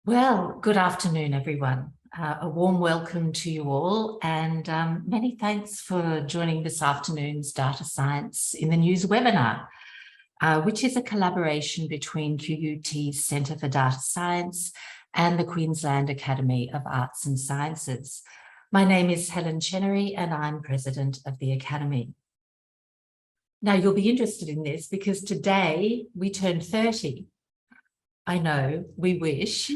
Well, good afternoon, everyone. A warm welcome to you all, and many thanks for joining this afternoon's Data Science in the News webinar, which is a collaboration between QUT Centre for Data Science and the Queensland Academy of Arts and Sciences. My name is Helen Chenery, and I'm President of the Academy. Now, you'll be interested in this because today we turn 30. I know, we wish.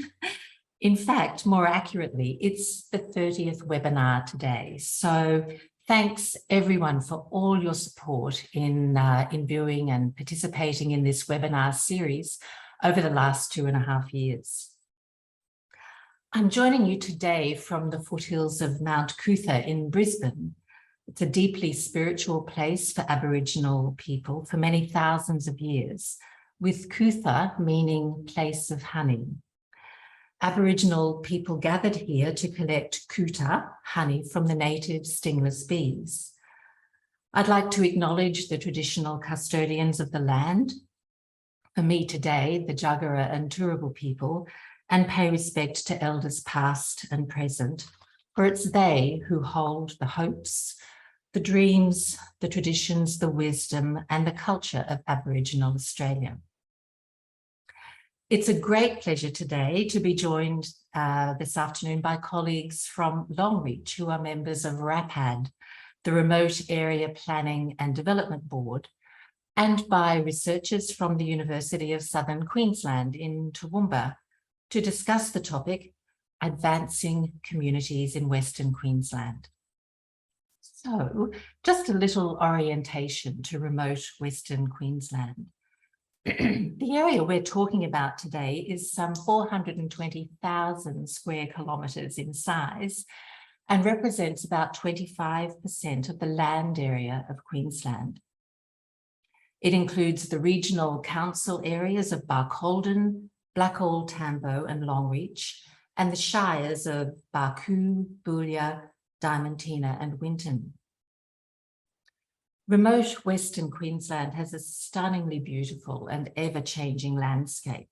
In fact, more accurately, it's the 30th webinar today. So thanks everyone for all your support in viewing and participating in this webinar series over the last 2.5 years. I'm joining you today from the foothills of Mount QUT in Brisbane. It's a deeply spiritual place for Aboriginal people for many thousands of years, with QUT meaning place of honey. Aboriginal people gathered here to collect QUT, honey, from the native stingless bees. I'd like to acknowledge the traditional custodians of the land, for me today, the Jagera and Turrbal people, and pay respect to elders past and present, for it's they who hold the hopes, the dreams, the traditions, the wisdom, and the culture of Aboriginal Australia. It's a great pleasure today to be joined this afternoon by colleagues from Longreach, who are members of RAPAD, the Remote Area Planning and Development Board, and by researchers from the University of Southern Queensland in Toowoomba to discuss the topic, Advancing Communities in Western Queensland. So, just a little orientation to remote Western Queensland. The area we're talking about today is some 420,000 square kilometres in size and represents about 25% of the land area of Queensland. It includes the regional council areas of Barcaldine, Blackall, Tambo and Longreach, and the shires of Barcoo, Boolia, Diamantina and Winton. Remote Western Queensland has a stunningly beautiful and ever-changing landscape,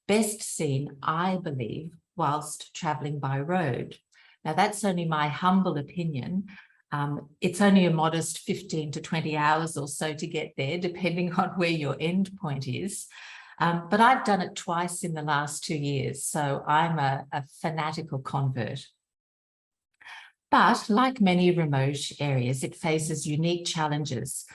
best seen, I believe, whilst travelling by road. Now, that's only my humble opinion. It's only a modest 15 to 20 hours or so to get there, depending on where your end point is. But I've done it twice in the last 2 years, so I'm a fanatical convert. But like many remote areas, it faces unique challenges,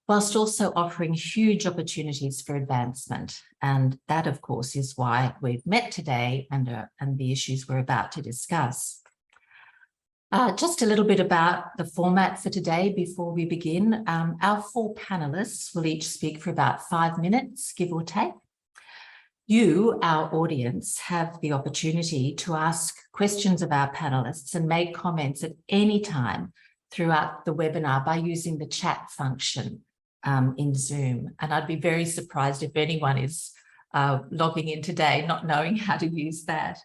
whilst also offering huge opportunities for advancement. And that, of course, is why we've met today and the issues we're about to discuss. Just a little bit about the format for today before we begin. Our 4 panellists will each speak for about 5 minutes, give or take. You, our audience, have the opportunity to ask questions of our panellists and make comments at any time throughout the webinar by using the chat function in Zoom. And I'd be very surprised if anyone is logging in today not knowing how to use that.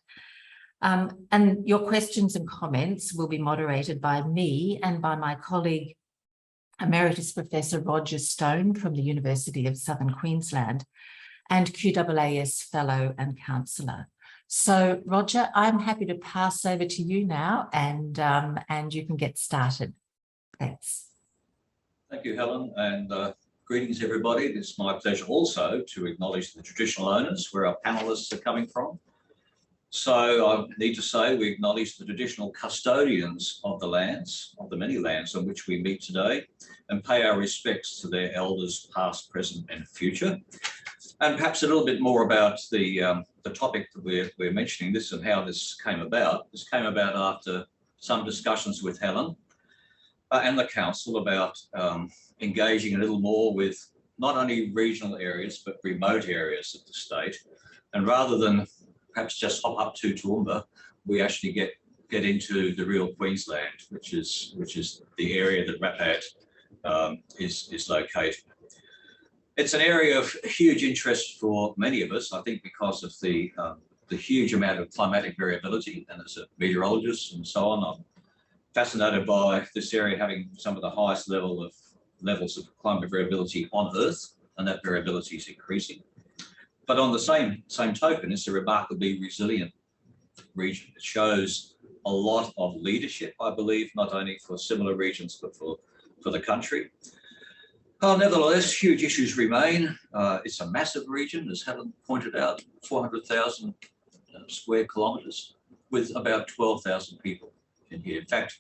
And your questions and comments will be moderated by me and by my colleague, Emeritus Professor Roger Stone from the University of Southern Queensland, and QAAS Fellow and Counsellor. So, Roger, I'm happy to pass over to you now and you can get started. Thanks. Thank you, Helen, and greetings, everybody. It's my pleasure also to acknowledge the traditional owners where our panellists are coming from. So I need to say we acknowledge the traditional custodians of the lands, of the many lands on which we meet today, and pay our respects to their elders past, present and future. And perhaps a little bit more about the topic that we're mentioning, this and how this came about. This came about after some discussions with Helen and the council about engaging a little more with not only regional areas, but remote areas of the state. And rather than perhaps just hop up to Toowoomba, we actually get into the real Queensland, which is the area that RAPAD is located. It's an area of huge interest for many of us, I think, because of the huge amount of climatic variability. And as a meteorologist and so on, I'm fascinated by this area having some of the highest levels of climate variability on Earth, and that variability is increasing. But on the same token, it's a remarkably resilient region. It shows a lot of leadership, I believe, not only for similar regions, but for the country. Nevertheless, huge issues remain. It's a massive region, as Helen pointed out, 400,000 square kilometres with about 12,000 people in here. In fact,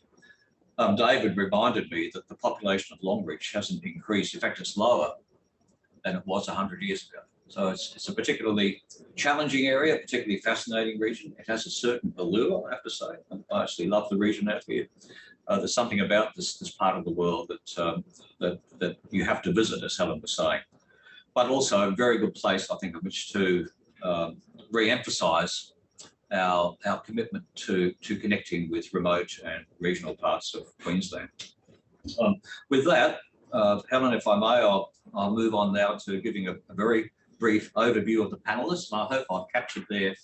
David reminded me that the population of Longreach hasn't increased. In fact, it's lower than it was 100 years ago. So it's a particularly challenging area, particularly fascinating region. It has a certain allure, I have to say. I actually love the region out here. There's something about this part of the world that you have to visit, as Helen was saying. But also a very good place, I think, in which to re-emphasise our commitment to connecting with remote and regional parts of Queensland. With that, Helen, if I may, I'll move on now to giving a very brief overview of the panellists. And I hope I've captured their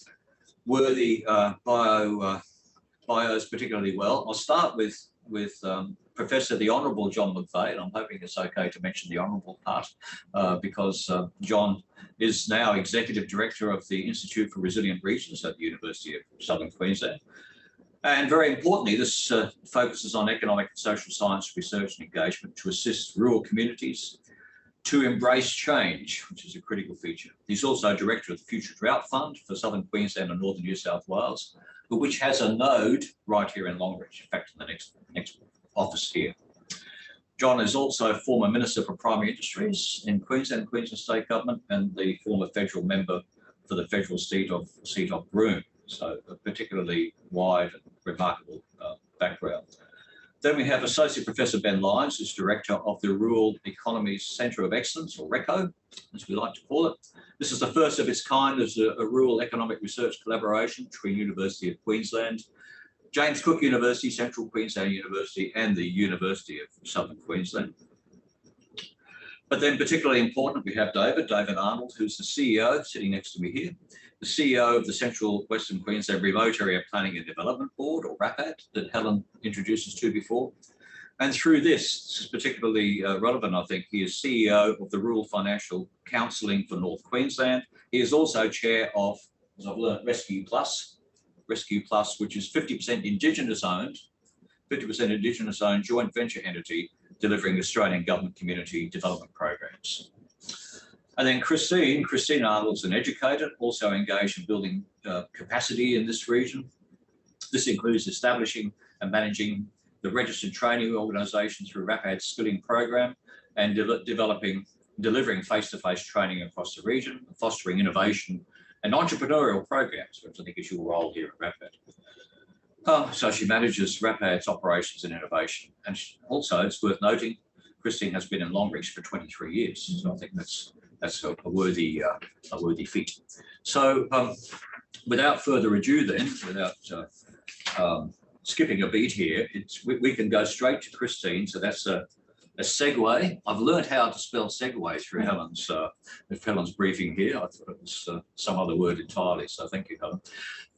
worthy bios particularly well. I'll start with Professor the Honourable John McVeigh, and I'm hoping it's okay to mention the honourable part because John is now Executive Director of the Institute for Resilient Regions at the University of Southern Queensland. And very importantly, this focuses on economic and social science research and engagement to assist rural communities to embrace change, which is a critical feature. He's also Director of the Future Drought Fund for Southern Queensland and Northern New South Wales, which has a node right here in Longreach, in fact, in the next office here. John is also former Minister for Primary Industries in Queensland State Government, and the former federal member for the federal seat of Broome. So a particularly wide and remarkable background. Then we have Associate Professor Ben Lyons, who's Director of the Rural Economies Centre of Excellence, or RECoE, as we like to call it. This is the first of its kind as a rural economic research collaboration between University of Queensland, James Cook University, Central Queensland University, and the University of Southern Queensland. But then particularly important, we have David Arnold, who's the CEO, sitting next to me here, the CEO of the Central Western Queensland Remote Area Planning and Development Board, or RAPAD, that Helen introduced us to before. And through this is particularly relevant, I think, he is CEO of the Rural Financial Counselling for North Queensland. He is also chair of, as I've learned, RECoE Plus, which is 50% Indigenous owned joint venture entity delivering Australian government community development programs. And then Kristine Arnold's an educator, also engaged in building capacity in this region. This includes establishing and managing the registered training organisation through RAPAD's skilling program and delivering face-to-face training across the region, fostering innovation and entrepreneurial programs, which I think is your role here at RAPAD. So she manages RAPAD's operations and innovation. And also, it's worth noting, Kristine has been in Longreach for 23 years. So I think that's a worthy feat. So without further ado then, without skipping a beat here, we can go straight to Kristine. So that's a segue. I've learned how to spell segue through Helen's briefing here. I thought it was some other word entirely, so thank you, Helen.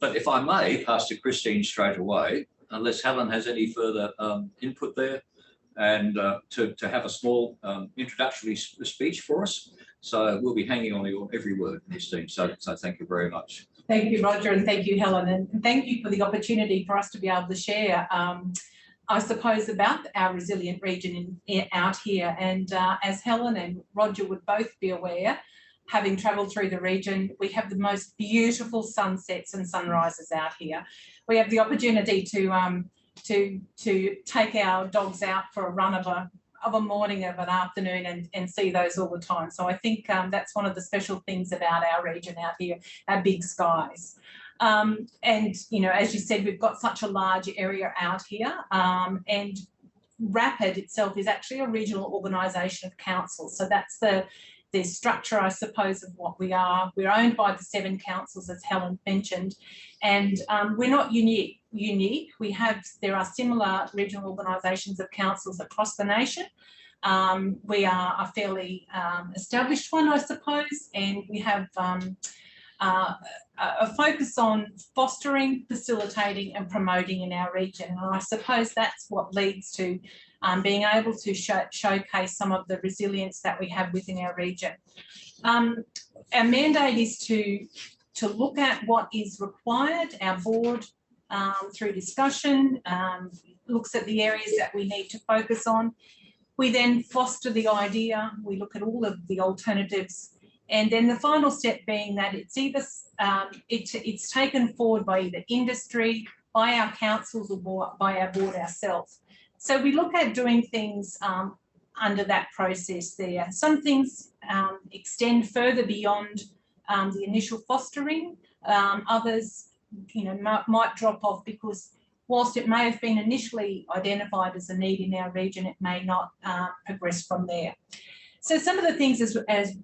But if I may pass to Kristine straight away, unless Helen has any further input there, and to have a small introductory speech for us. So we'll be hanging on your every word, Kristine. So thank you very much. Thank you, Roger, and thank you, Helen, and thank you for the opportunity for us to be able to share I suppose about our resilient region out here. And as Helen and Roger would both be aware, having travelled through the region, we have the most beautiful sunsets and sunrises out here. We have the opportunity to take our dogs out for a run of a morning, of an afternoon, and see those all the time. So I think that's one of the special things about our region out here, our big skies. And, you know, as you said, we've got such a large area out here, and RAPAD itself is actually a regional organisation of councils. So that's the structure, I suppose, of what we are. We're owned by the 7 councils, as Helen mentioned, and we're not unique. There are similar regional organisations of councils across the nation. We are a fairly established one, I suppose, and we have a focus on fostering, facilitating and promoting in our region. And I suppose that's what leads to being able to showcase some of the resilience that we have within our region. Our mandate is to look at what is required. Our board, through discussion, looks at the areas that we need to focus on. We then foster the idea, we look at all of the alternatives, and then the final step being that it's either it's taken forward by either industry, by our councils, or by our board ourselves. So we look at doing things under that process there. Some things extend further beyond the initial fostering. Others, you know, might drop off because whilst it may have been initially identified as a need in our region, it may not progress from there. So some of the things, as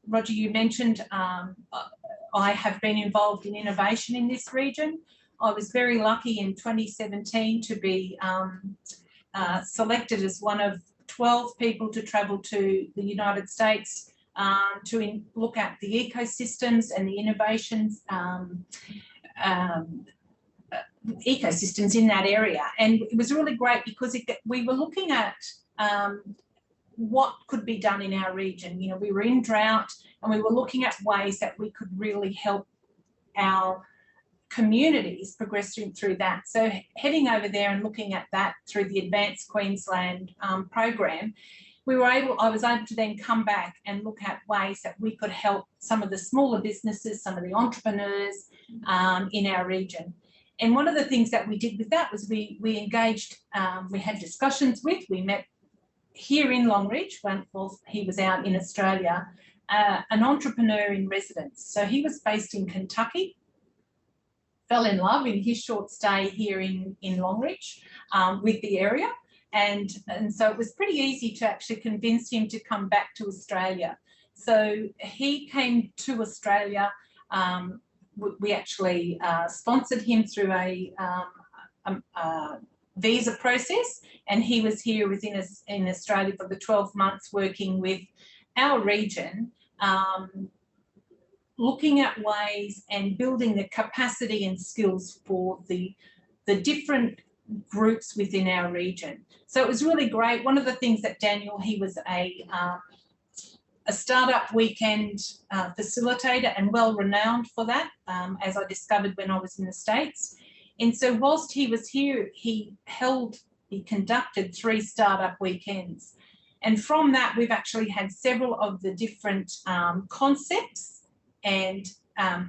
Roger, you mentioned, I have been involved in innovation in this region. I was very lucky in 2017 to be selected as one of 12 people to travel to the United States to look at the ecosystems and the innovations ecosystems in that area. And it was really great because we were looking at what could be done in our region. You know, we were in drought and we were looking at ways that we could really help our communities progressing through that. So heading over there and looking at that through the Advanced Queensland program, I was able to then come back and look at ways that we could help some of the smaller businesses, some of the entrepreneurs in our region. And one of the things that we did with that was we engaged, we had discussions with, we met here in Longreach when he was out in Australia, an entrepreneur in residence. So he was based in Kentucky, fell in love in his short stay here in Longreach with the area. And so it was pretty easy to actually convince him to come back to Australia. So he came to Australia. We actually sponsored him through a visa process, and he was here in Australia for the 12 months working with our region, looking at ways and building the capacity and skills for the different groups within our region. So it was really great. One of the things that Daniel, he was a startup weekend facilitator and well renowned for that, as I discovered when I was in the States. And so whilst he was here, he conducted 3 startup weekends. And from that, we've actually had several of the different concepts and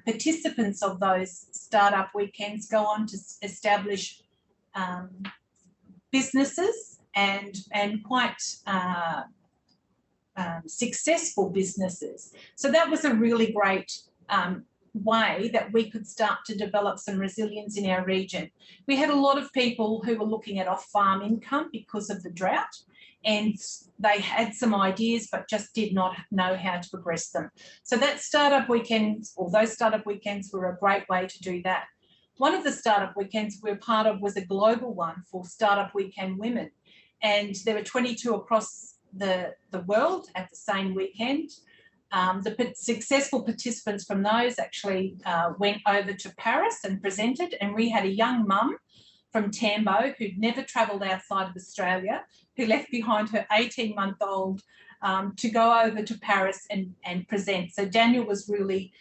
participants of those startup weekends go on to establish businesses and quite successful businesses. So that was a really great way that we could start to develop some resilience in our region. We had a lot of people who were looking at off-farm income because of the drought, and they had some ideas but just did not know how to progress them. So that startup weekend, or those startup weekends, were a great way to do that. One of the startup weekends we were part of was a global one for Startup Weekend Women, and there were 22 across the world at the same weekend. The successful participants from those actually went over to Paris and presented, and we had a young mum from Tambo who'd never travelled outside of Australia, who left behind her 18-month-old to go over to Paris and present. So Daniel was really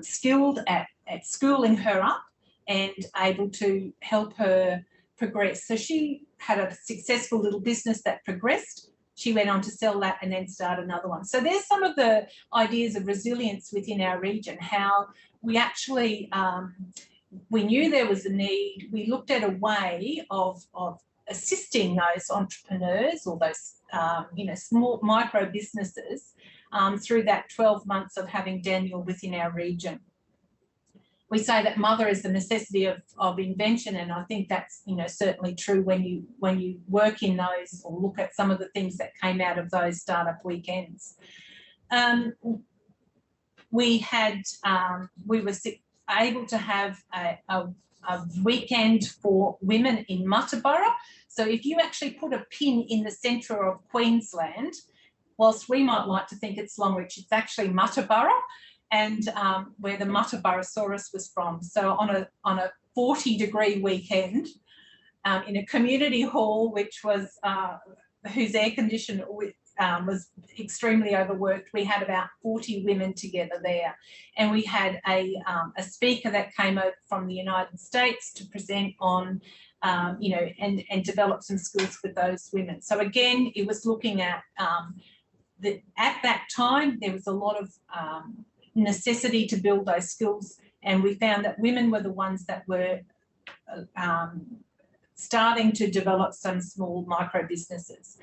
skilled at schooling her up and able to help her progress. So she had a successful little business that progressed. She went on to sell that and then start another one. So there's some of the ideas of resilience within our region, how we actually, we knew there was a need. We looked at a way of assisting those entrepreneurs or those, small micro businesses through that 12 months of having Daniel within our region. We say that mother is the necessity of invention, and I think that's certainly true when you work in those or look at some of the things that came out of those startup weekends. We were able to have a weekend for women in Muttaburra. So if you actually put a pin in the centre of Queensland, whilst we might like to think it's Longreach, it's actually Muttaburra, and where the Muttaburrasaurus was from. So on a 40-degree weekend in a community hall, which was whose air conditioning was extremely overworked. We had about 40 women together there, and we had a speaker that came over from the United States to present on, you know, and develop some skills with those women. So again, it was looking at at that time, there was a lot of necessity to build those skills, and we found that women were the ones that were starting to develop some small micro businesses.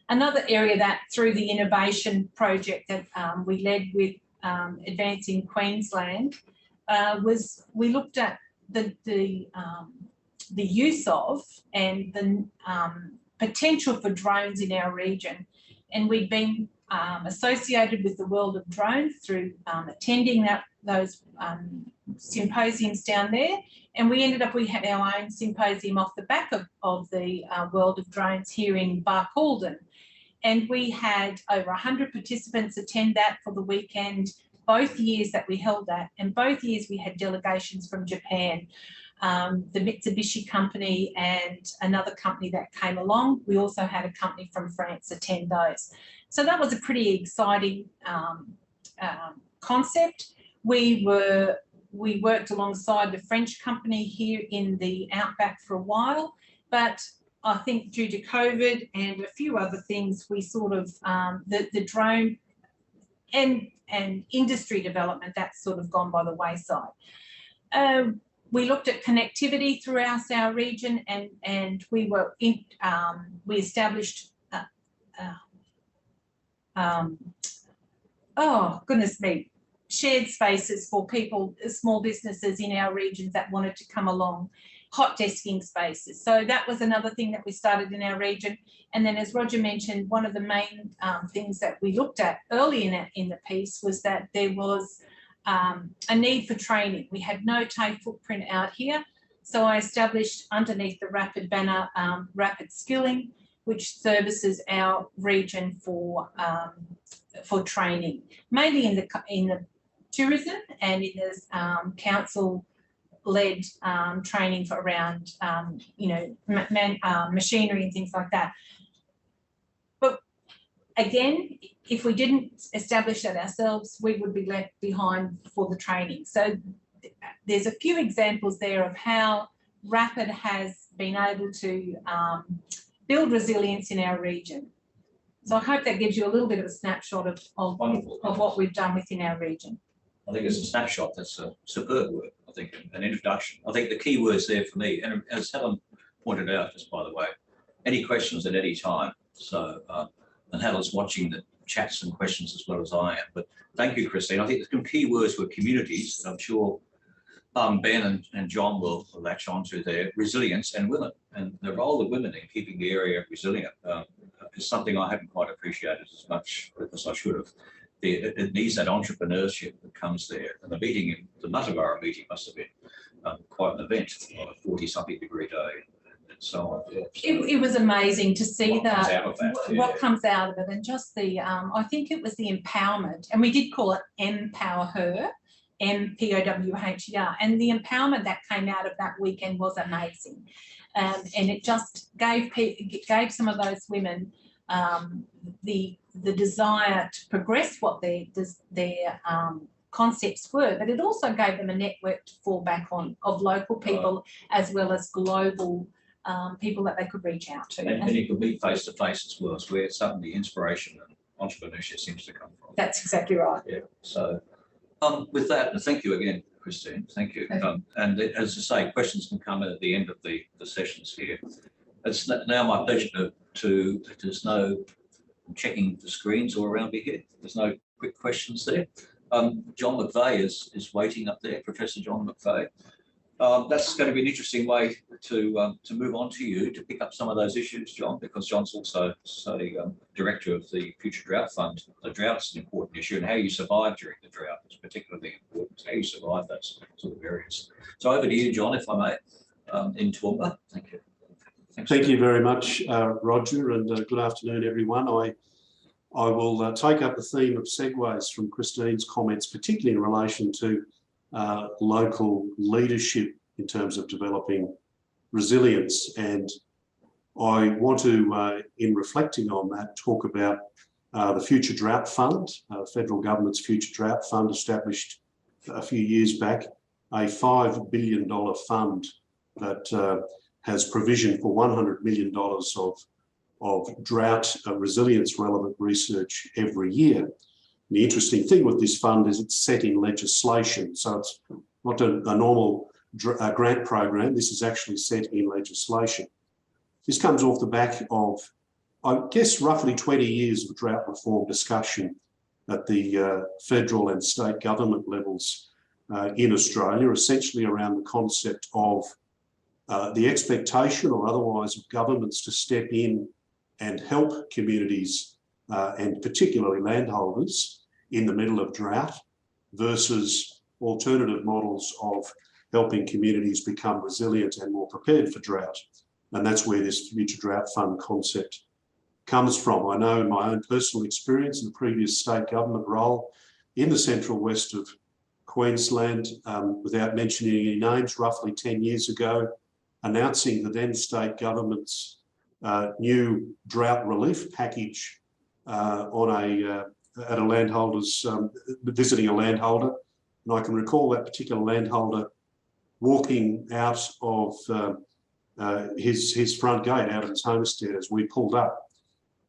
Another area that through the innovation project that we led with Advancing Queensland was we looked at the use of and the potential for drones in our region, and we'd been associated with the world of drones through attending those symposiums down there, and we ended up, we had our own symposium off the back of the world of drones here in Barcaldine, and we had over 100 participants attend that for the weekend, both years that we held that, and both years we had delegations from Japan, the Mitsubishi company and another company that came along. We also had a company from France attend those. So that was a pretty exciting concept. We worked alongside the French company here in the outback for a while, but I think due to COVID and a few other things, we sort of, the drone and industry development, that's sort of gone by the wayside. We looked at connectivity throughout our region, and we established oh goodness me, shared spaces for people, small businesses in our regions that wanted to come along, hot desking spaces. So that was another thing that we started in our region. And then, as Roger mentioned, one of the main things that we looked at early in the piece was that there was a need for training. We had no TAFE footprint out here, so I established underneath the RAPAD banner RAPAD Skilling, which services our region for training, mainly in the tourism and in the council-led training for around you know, machinery and things like that. But again, if we didn't establish that ourselves, we would be left behind for the training. So there's a few examples there of how RAPAD has been able to build resilience in our region. So I hope that gives you a little bit of a snapshot of what we've done within our region. I think it's a snapshot. That's a superb word. I think an introduction. I think the key words there for me, and as Helen pointed out, just by the way, any questions at any time. So, and Helen's watching the chats and questions as well as I am. But thank you, Kristine. I think the key words were communities, and I'm sure Ben and John will latch on to their resilience and women, and the role of women in keeping the area resilient is something I haven't quite appreciated as much as I should have. It needs that entrepreneurship that comes there, and the meeting, the Muttawarra meeting must have been quite an event, on a 40-something degree day. And so on. Yeah. So it was amazing to see what comes out of it, and just the I think it was the empowerment, and we did call it Empower Her, MPOWHER, and the empowerment that came out of that weekend was amazing, and it just gave some of those women the desire to progress what their concepts were, but it also gave them a network to fall back on of local people as well as global people that they could reach out to. And you could meet face to face as well, as where suddenly inspiration and entrepreneurship seems to come from. That's exactly right. Yeah. So with that, thank you again, Kristine. Thank you. And as I say, questions can come in at the end of the sessions here. It's now my pleasure to there's no checking the screens all around me here. There's no quick questions there. John McVeigh is waiting up there, Professor John McVeigh. That's going to be an interesting way to move on to you to pick up some of those issues, John, because John's also director of the Future Drought Fund. The drought's an important issue, and how you survive during the drought is particularly important. How you survive those sort of areas. So over to you, John, if I may, in Toowoomba. Thank you. Thank you very much, Roger, and good afternoon, everyone. I will take up the theme of segues from Kristine's comments, particularly in relation to local leadership in terms of developing resilience. And I want to, in reflecting on that, talk about The Future Drought Fund, federal government's Future Drought Fund, established a few years back, a $5 billion fund that has provision for $100 million of drought resilience relevant research every year. And the interesting thing with this fund is it's set in legislation. So it's not a normal grant program. This is actually set in legislation. This comes off the back of, I guess, roughly 20 years of drought reform discussion at the federal and state government levels in Australia, essentially around the concept of the expectation or otherwise of governments to step in and help communities and particularly landholders in the middle of drought versus alternative models of helping communities become resilient and more prepared for drought. And that's where this Future Drought Fund concept comes from. I know in my own personal experience in the previous state government role in the Central West of Queensland, without mentioning any names, roughly 10 years ago, announcing the then state government's new drought relief package at a landholder's, visiting a landholder. And I can recall that particular landholder walking out of his front gate, out of his homestead as we pulled up.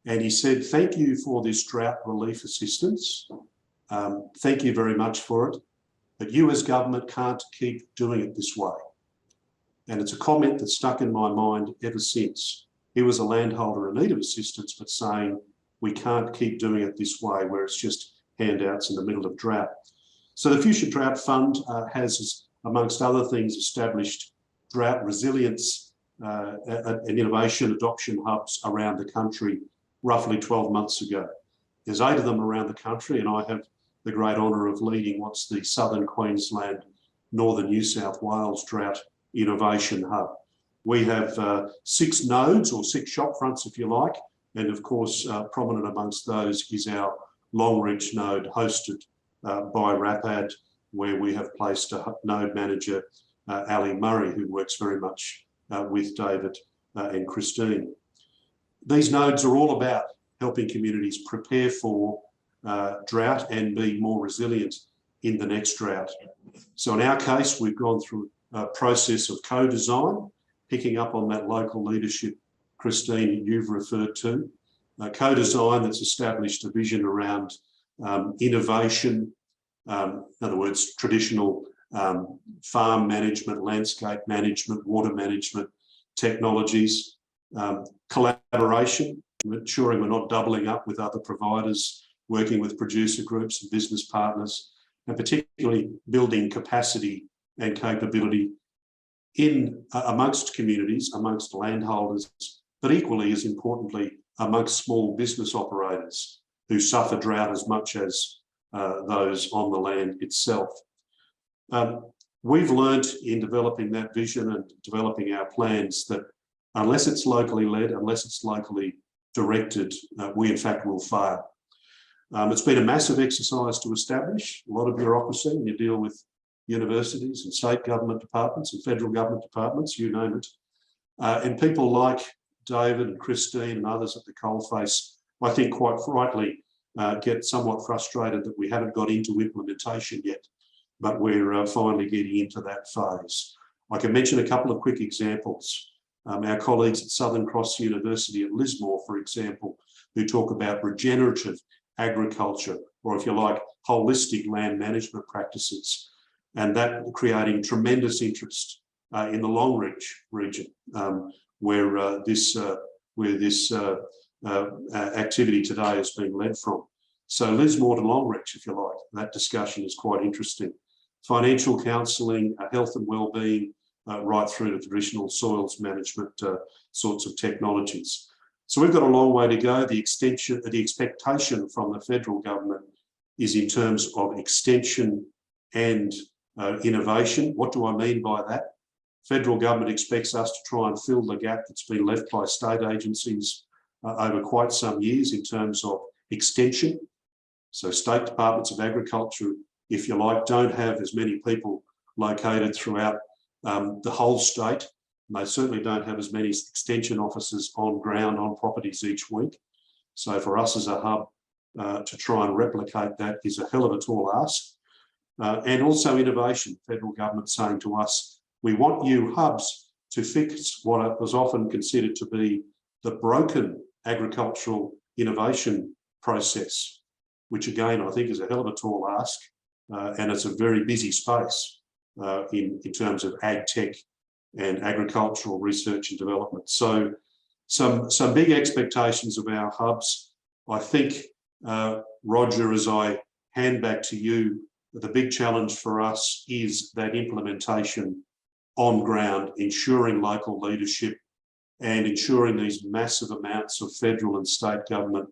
And he said, "Thank you for this drought relief assistance. Thank you very much for it. But you as government can't keep doing it this way." And it's a comment that's stuck in my mind ever since. He was a landholder in need of assistance, but saying, we can't keep doing it this way, where it's just handouts in the middle of drought. So the Future Drought Fund has, amongst other things, established drought resilience and innovation adoption hubs around the country roughly 12 months ago. There's 8 of them around the country, and I have the great honour of leading what's the Southern Queensland, Northern New South Wales Drought Innovation Hub. We have 6 nodes, or 6 shop fronts if you like, and of course prominent amongst those is our Longreach node hosted by RAPAD, where we have placed a node manager, Ali Murray, who works very much with David and Kristine. These nodes are all about helping communities prepare for drought and be more resilient in the next drought. So in our case, we've gone through a process of co-design, picking up on that local leadership, Kristine, you've referred to. Co-design that's established a vision around innovation, in other words, traditional farm management, landscape management, water management technologies, collaboration, ensuring we're not doubling up with other providers, working with producer groups and business partners, and particularly building capacity and capability in amongst communities, amongst landholders, but equally as importantly, amongst small business operators who suffer drought as much as those on the land itself. We've learnt in developing that vision and developing our plans that unless it's locally led, unless it's locally directed, we in fact will fail. It's been a massive exercise to establish, a lot of bureaucracy, and you deal with universities and state government departments and federal government departments, you name it. And people like David and Kristine and others at the coalface, I think quite rightly, get somewhat frustrated that we haven't got into implementation yet, but we're finally getting into that phase. I can mention a couple of quick examples. Our colleagues at Southern Cross University at Lismore, for example, who talk about regenerative agriculture, or if you like, holistic land management practices, and that creating tremendous interest in the Longreach region, where this activity today is being led from. So Lismore to Longreach, if you like, that discussion is quite interesting. Financial counselling, health and wellbeing, right through to traditional soils management sorts of technologies. So we've got a long way to go. The expectation from the federal government is in terms of extension and innovation. What do I mean by that? Federal government expects us to try and fill the gap that's been left by state agencies over quite some years in terms of extension. So state departments of agriculture, if you like, don't have as many people located throughout the whole state. And they certainly don't have as many extension officers on ground, on properties each week. So for us as a hub, to try and replicate that is a hell of a tall ask. And also innovation. Federal government saying to us, we want you hubs to fix what was often considered to be the broken agricultural innovation process, which again, I think is a hell of a tall ask. And it's a very busy space in terms of ag tech and agricultural research and development. So some big expectations of our hubs. I think, Roger, as I hand back to you, the big challenge for us is that implementation on ground, ensuring local leadership and ensuring these massive amounts of federal and state government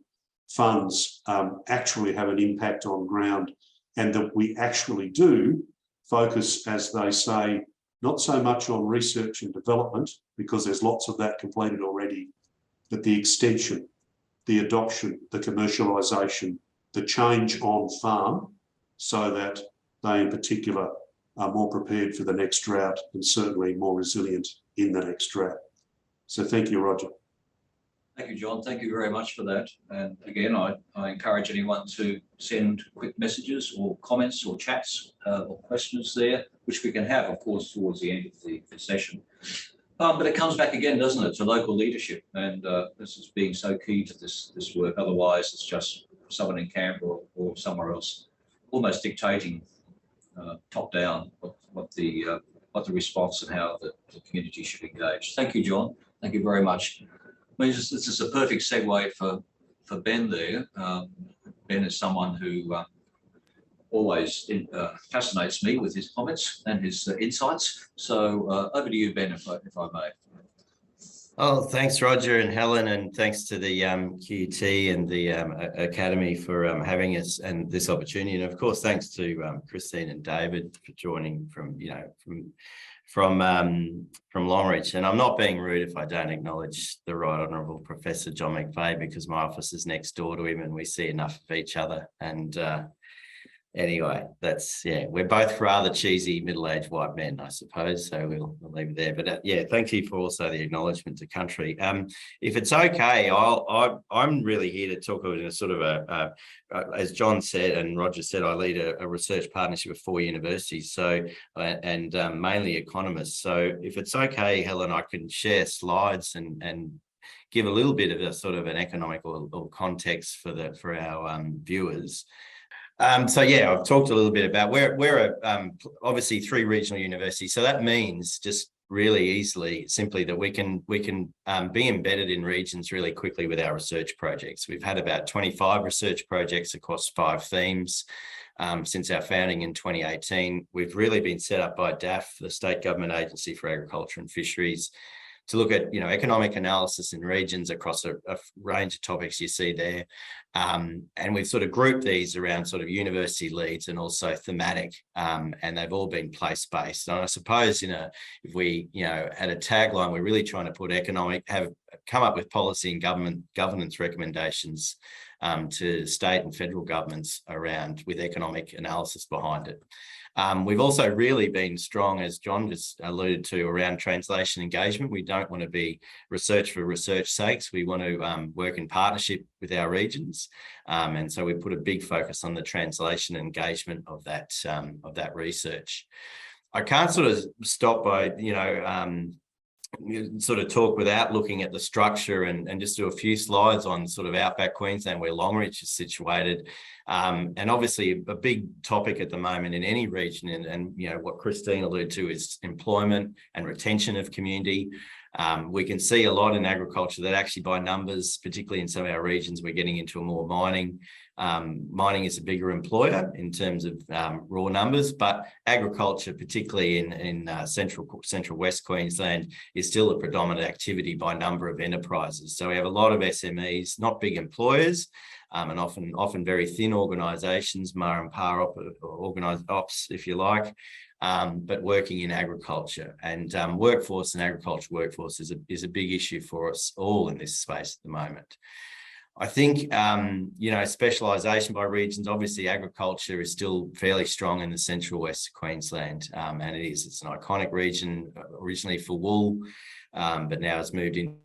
funds actually have an impact on ground, and that we actually do focus, as they say, not so much on research and development, because there's lots of that completed already, but the extension, the adoption, the commercialisation, the change on farm, so that they in particular are more prepared for the next drought and certainly more resilient in the next drought. So thank you, Roger. Thank you, John. Thank you very much for that. And again, I encourage anyone to send quick messages or comments or chats or questions there, which we can have, of course, towards the end of the session. But it comes back again, doesn't it, to local leadership. And this is being so key to this work. Otherwise, it's just someone in Canberra or somewhere else almost dictating top down what the response and how the community should engage. Thank you, John. Thank you very much. I mean, this is a perfect segue for Ben there. Ben is someone who always fascinates me with his comments and his insights. So over to you, Ben, if I may. Oh, thanks, Roger and Helen, and thanks to the QUT and the Academy for having us and this opportunity. And of course, thanks to Kristine and David for joining from Longreach. And I'm not being rude if I don't acknowledge the Right Honourable Professor John McVeigh, because my office is next door to him and we see enough of each other. And anyway, that's, yeah, we're both rather cheesy middle-aged white men, I suppose. So we'll leave it there. But yeah, thank you for also the acknowledgement to country. If it's okay, I'm really here to talk about a sort of as John said and Roger said, I lead a research partnership with 4 universities, so and mainly economists. So if it's okay, Helen, I can share slides and give a little bit of a sort of an economic or context for our viewers. So yeah, I've talked a little bit about we're obviously 3 regional universities. So that means just really simply that we can be embedded in regions really quickly with our research projects. We've had about 25 research projects across 5 themes since our founding in 2018. We've really been set up by DAF, the State Government Agency for Agriculture and Fisheries, to look at, economic analysis in regions across a range of topics you see there. And we've sort of grouped these around sort of university leads and also thematic, and they've all been place-based. And I suppose, if we, had a tagline, we're really trying to put come up with policy and governance recommendations to state and federal governments around with economic analysis behind it. We've also really been strong, as John just alluded to, around translation engagement. We don't want to be research for research sakes. We want to work in partnership with our regions. And so we put a big focus on the translation engagement of that research. I can't sort of stop by, sort of talk without looking at the structure and just do a few slides on sort of outback Queensland where Longreach is situated. And obviously a big topic at the moment in any region, and what Kristine alluded to is employment and retention of community. We can see a lot in agriculture that actually by numbers, particularly in some of our regions, we're getting into a more mining. Mining is a bigger employer in terms of raw numbers, but agriculture, particularly in Central West Queensland, is still a predominant activity by number of enterprises. So we have a lot of SMEs, not big employers, and often very thin organisations, mar and par organised ops, if you like, but working in agriculture. And workforce and agriculture workforce is a big issue for us all in this space at the moment. I think, specialisation by regions, obviously agriculture is still fairly strong in the Central Western Queensland, and it's an iconic region originally for wool, but now it's moved into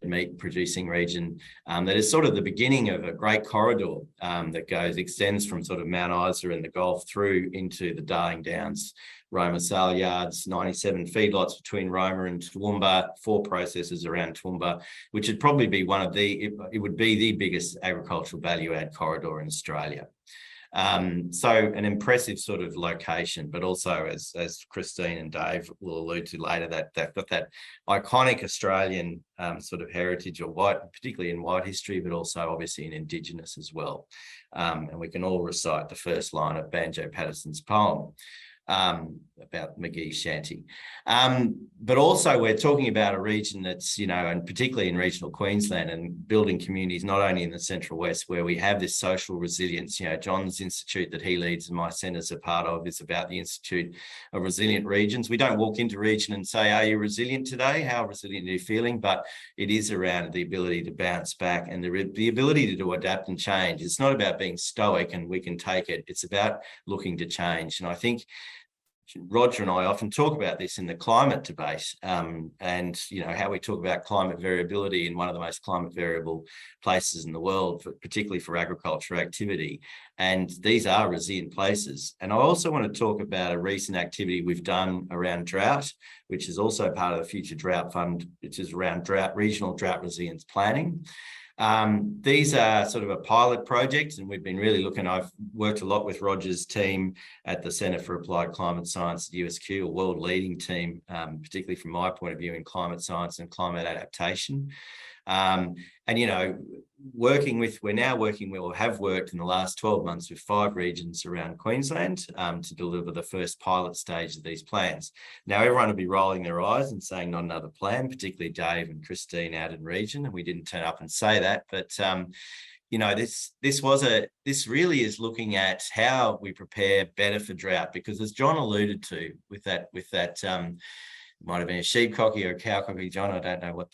meat producing region that is sort of the beginning of a great corridor that extends from sort of Mount Isa and the Gulf through into the Darling Downs, Roma sale yards, 97 feedlots between Roma and Toowoomba, 4 processors around Toowoomba, which would probably be it would be the biggest agricultural value add corridor in Australia. So an impressive sort of location, but also as Kristine and Dave will allude to later, that got that iconic Australian sort of heritage, or white, particularly in white history, but also obviously in Indigenous as well. And we can all recite the first line of Banjo Patterson's poem about McVeigh shanty. But also we're talking about a region that's, and particularly in regional Queensland, and building communities not only in the Central West, where we have this social resilience. John's institute that he leads and my centres are part of is about the Institute of Resilient Regions. We don't walk into region and say, are you resilient today? How resilient are you feeling? But it is around the ability to bounce back and the ability to adapt and change. It's not about being stoic and we can take it. It's about looking to change. And I think Roger and I often talk about this in the climate debate, and how we talk about climate variability in one of the most climate variable places in the world, particularly for agriculture activity. And these are resilient places. And I also want to talk about a recent activity we've done around drought, which is also part of the Future Drought Fund, which is around Regional Drought Resilience Planning. These are sort of a pilot project, and we've been really I've worked a lot with Roger's team at the Centre for Applied Climate Science at UniSQ, a world leading team, particularly from my point of view in climate science and climate adaptation. We have worked in the last 12 months with 5 regions around Queensland to deliver the first pilot stage of these plans. Now, everyone will be rolling their eyes and saying not another plan, particularly Dave and Kristine out in region, and we didn't turn up and say that, but this really is looking at how we prepare better for drought, because as John alluded to with that might have been a sheepcocky or a cowcocky, John, I don't know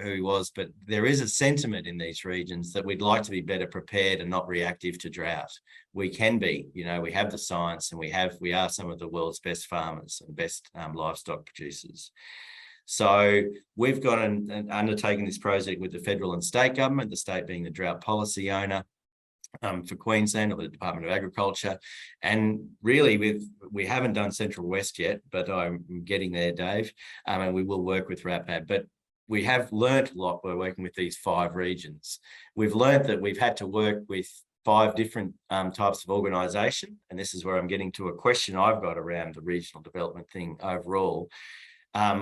who he was, but there is a sentiment in these regions that we'd like to be better prepared and not reactive to drought. We can be, we have the science, and we are some of the world's best farmers and best livestock producers. So we've gone and undertaken this project with the federal and state government, the state being the drought policy owner for Queensland, or the Department of Agriculture. And really we haven't done Central West yet, but I'm getting there, Dave, and we will work with RAPAD. But we have learnt a lot by working with these 5 regions. We've learnt that we've had to work with 5 different types of organisation, and this is where I'm getting to a question I've got around the regional development thing overall.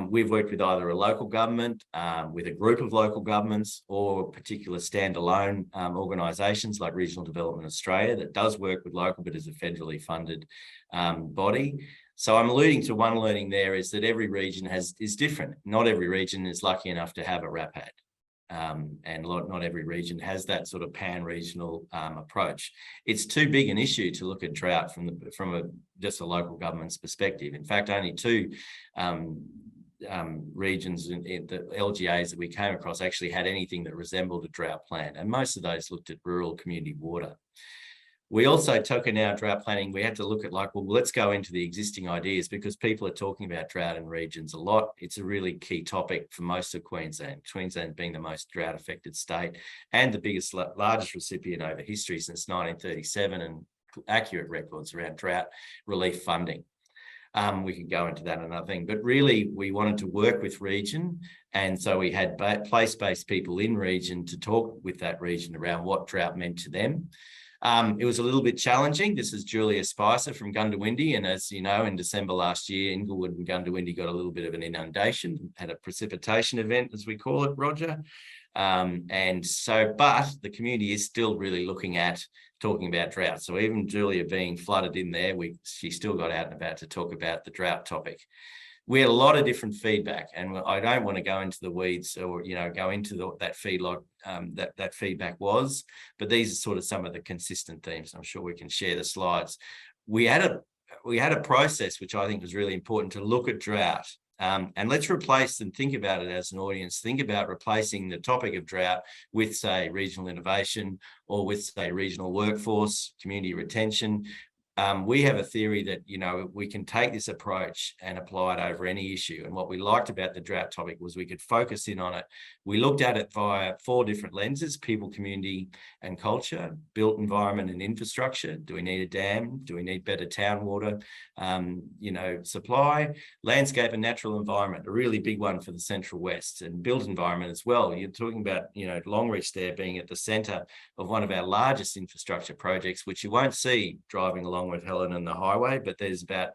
We've worked with either a local government, with a group of local governments, or particular standalone organisations like Regional Development Australia that does work with local but is a federally funded body. So I'm alluding to one learning there is that every region is different. Not every region is lucky enough to have a RAPAD. And not every region has that sort of pan-regional approach. It's too big an issue to look at drought from just a local government's perspective. In fact, only 2 regions in the LGAs that we came across actually had anything that resembled a drought plan, and most of those looked at rural community water. We also took in our drought planning, we had to look at let's go into the existing ideas, because people are talking about drought in regions a lot. It's a really key topic for most of Queensland being the most drought affected state and the largest recipient over history since 1937, and accurate records around drought relief funding. We could go into that another thing, but really we wanted to work with region. And so we had place-based people in region to talk with that region around what drought meant to them. It was a little bit challenging. This is Julia Spicer from Gundawindi, and as you know, in December last year, Inglewood and Gundawindi got a little bit of an inundation, had a precipitation event, as we call it, Roger. But the community is still really looking at talking about drought. So even Julia being flooded in there, she still got out and about to talk about the drought topic. We had a lot of different feedback, and I don't want to go into the weeds or go into that feedback that feedback was, but these are sort of some of the consistent themes. I'm sure we can share the slides. We had a process which I think was really important to look at drought, and let's replace and think about it as an audience. Think about replacing the topic of drought with, say, regional innovation, or with, say, regional workforce, community retention. we have a theory that, you know, we can take this approach and apply it over any issue. And what we liked about the drought topic was we could focus in on it. We looked at it via 4 different lenses: people, community and culture, built environment and infrastructure. Do we need a dam? Do we need better town water, you know, supply? Landscape and natural environment, a really big one for the Central West, and built environment as well. You're talking about, you know, Longreach there being at the centre of one of our largest infrastructure projects, which you won't see driving along with Helen and the highway, but there's about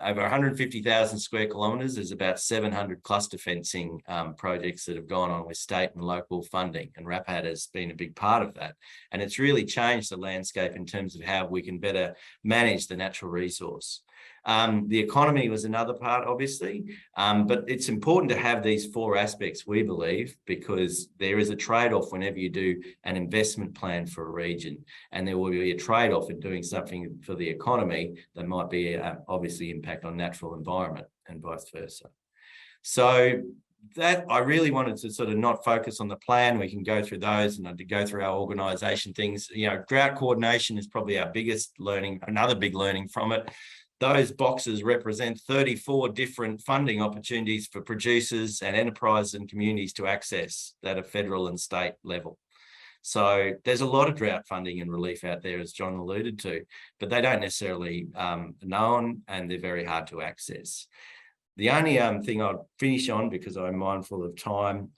over 150,000 square kilometres. There's about 700 cluster fencing projects that have gone on with state and local funding, and RAPAD has been a big part of that. And it's really changed the landscape in terms of how we can better manage the natural resource. The economy was another part, obviously, but it's important to have these 4 aspects, we believe, because there is a trade-off whenever you do an investment plan for a region, and there will be a trade-off in doing something for the economy that might be obviously impact on natural environment and vice versa. So that I really wanted to sort of not focus on the plan. We can go through those and to go through our organisation things. You know, drought coordination is probably our biggest learning, another big learning from it. Those boxes represent 34 different funding opportunities for producers and enterprises and communities to access at a federal and state level. So there's a lot of drought funding and relief out there, as John alluded to, but they don't necessarily known, and they're very hard to access. The only thing I'll finish on, because I'm mindful of time,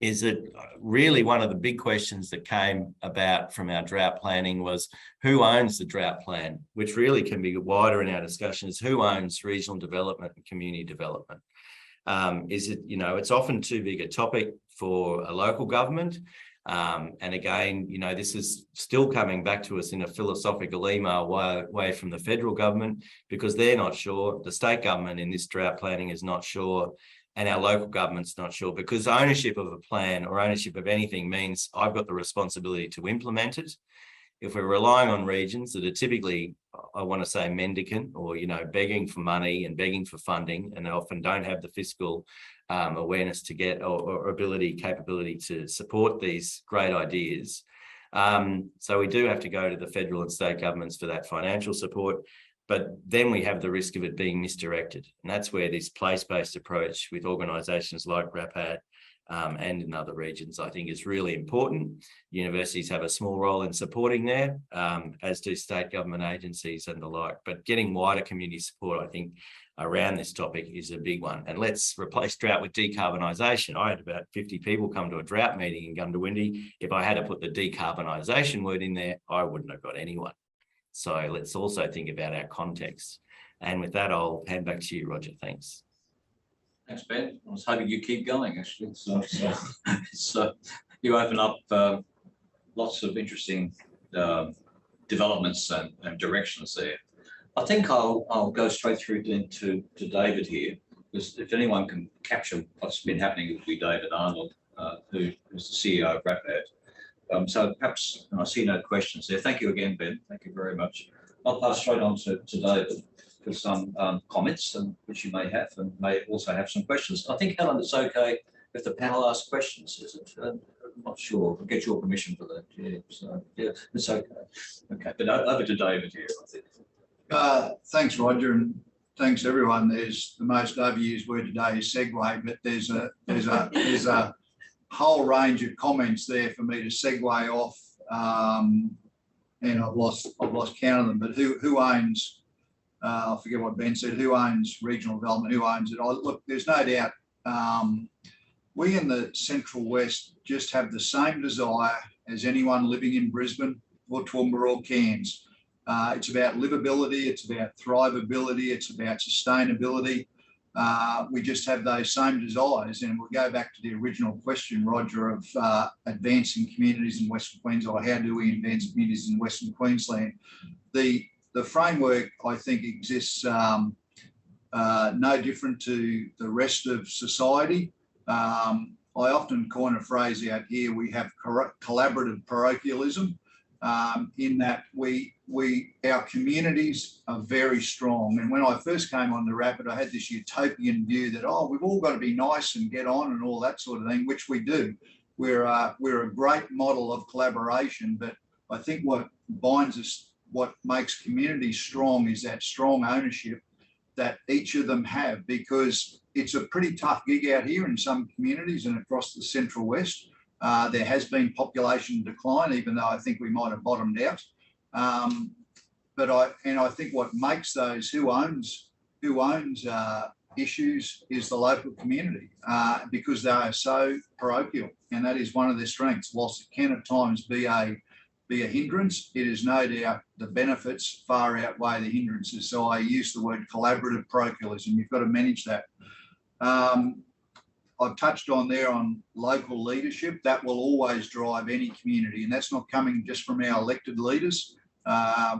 is that really one of the big questions that came about from our drought planning was who owns the drought plan, which really can be wider in our discussion, is who owns regional development and community development. Is it, you know, it's often too big a topic for a local government. And again, you know, this is still coming back to us in a philosophical email way from the federal government, because they're not sure. The state government in this drought planning is not sure. And our local government's not sure, because ownership of a plan or ownership of anything means I've got the responsibility to implement it. If we're relying on regions that are typically, I want to say, mendicant, or, you know, begging for money and begging for funding, and they often don't have the fiscal awareness to get or capability to support these great ideas. So we do have to go to the federal and state governments for that financial support. But then we have the risk of it being misdirected. And that's where this place-based approach with organisations like RAPAD and in other regions, I think, is really important. Universities have a small role in supporting there, as do state government agencies and the like. But getting wider community support, I think, around this topic is a big one. And let's replace drought with decarbonisation. I had about 50 people come to a drought meeting in Goondiwindi. If I had to put the decarbonisation word in there, I wouldn't have got anyone. So let's also think about our context. And with that, I'll hand back to you, Roger. Thanks. Thanks, Ben. I was hoping you keep going, actually. So you open up lots of interesting developments and directions there. I think I'll go straight through to David here, because if anyone can capture what's been happening, it would be David Arnold, who is the CEO of RAPAD. So perhaps, and I see no questions there. Thank you again, Ben. Thank you very much. I'll pass straight on to David for some comments, which you may have, and may also have some questions. I think, Helen, it's okay if the panel asks questions, is it? I'm not sure. I'll get your permission for that. Yeah, so yeah, it's okay. Okay, but over to David here, I think. Thanks, Roger, and thanks everyone. There's the most overused word today is segue, but there's a whole range of comments there for me to segue off, and I've lost count of them. But who owns? I forget what Ben said. Who owns regional development? Who owns it? Look, there's no doubt. We in the Central West just have the same desire as anyone living in Brisbane or Toowoomba or Cairns. It's about livability. It's about thrivability. It's about sustainability. We just have those same desires, and we'll go back to the original question, Roger, of advancing communities in Western Queensland, or how do we advance communities in Western Queensland? The framework, I think, exists no different to the rest of society. I often coin a phrase out here: we have collaborative parochialism, in that our communities are very strong. And when I first came on the RAPAD, I had this utopian view that, oh, we've all got to be nice and get on and all that sort of thing, which we do. We're a great model of collaboration, but I think what binds us what makes communities strong is that strong ownership that each of them have, because it's a pretty tough gig out here in some communities and across the Central West. There has been population decline, even though I think we might have bottomed out. But I think what makes those who owns issues is the local community, because they are so parochial, and that is one of their strengths. Whilst it can at times be a hindrance, it is no doubt the benefits far outweigh the hindrances. So I use the word collaborative parochialism. You've got to manage that. I've touched on there on local leadership. That will always drive any community, and that's not coming just from our elected leaders.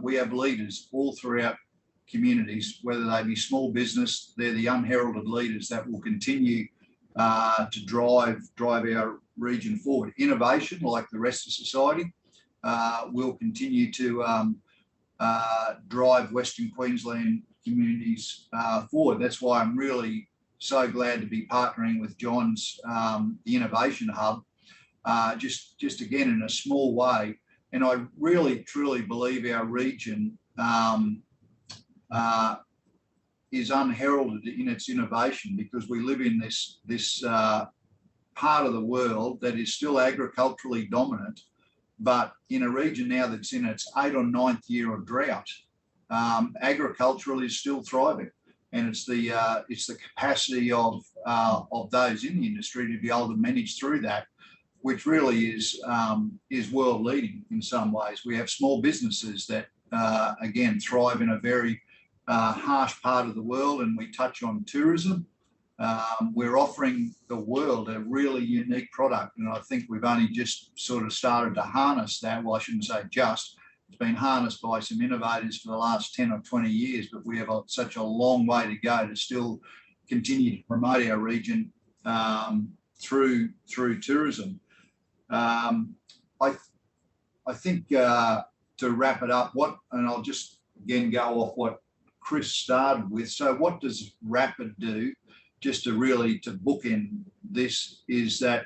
We have leaders all throughout communities, whether they be small business. They're the unheralded leaders that will continue to drive our region forward. Innovation, like the rest of society, will continue to drive Western Queensland communities forward. That's why I'm really so glad to be partnering with John's the Innovation Hub, just again in a small way. And I really truly believe our region is unheralded in its innovation, because we live in this part of the world that is still agriculturally dominant, but in a region now that's in its 8th or 9th year of drought, agricultural is still thriving, and it's the capacity of those in the industry to be able to manage through that, which really is world leading in some ways. We have small businesses that again thrive in a very harsh part of the world, and we touch on tourism. We're offering the world a really unique product, and I think we've only just sort of started to harness that. Well, I shouldn't say just. It's been harnessed by some innovators for the last 10 or 20 years, but we have such a long way to go to still continue to promote our region through tourism. I think to wrap it up, and I'll just again go off what Chris started with. So what does RAPAD do? Just to really bookend this, is that